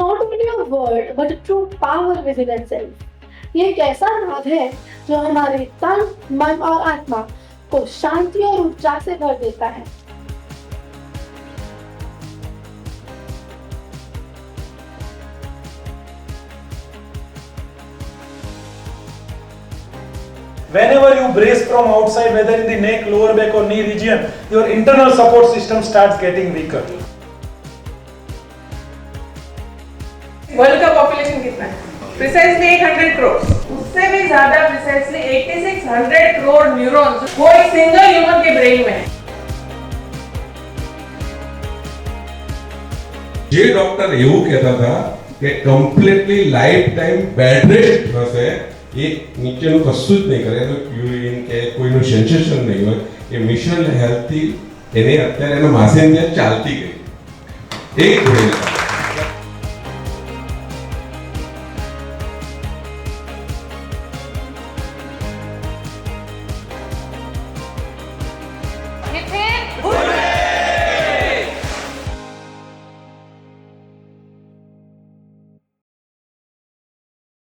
not only a word but a true power within itself. ये एक ऐसा नाद है जो हमारे तन, मन और आत्मा को शांति और ऊर्जा से भर देता है. Whenever you brace from outside, whether in the neck, lower back or knee region, your internal support system starts getting weaker. World का पॉपुलेशन कितना है? प्रिसाइजली 800 करोड़. उससे भी ज्यादा प्रिसाइजली 8600 करोड़ न्यूरॉन्स वो एक सिंगल ह्यूमन के ब्रेन में है. જે ડોક્ટર એવું કહેતા હતા કે completely life time bed rest હશે, એ નીચેનું કશું જ નહીં કરે, યુરિન કે કોઈનું સેન્સેશન નહીં હોય, એ મિશન હેલ્થથી એને અત્યારે એના માસે ત્યાં ચાલતી ગઈ એક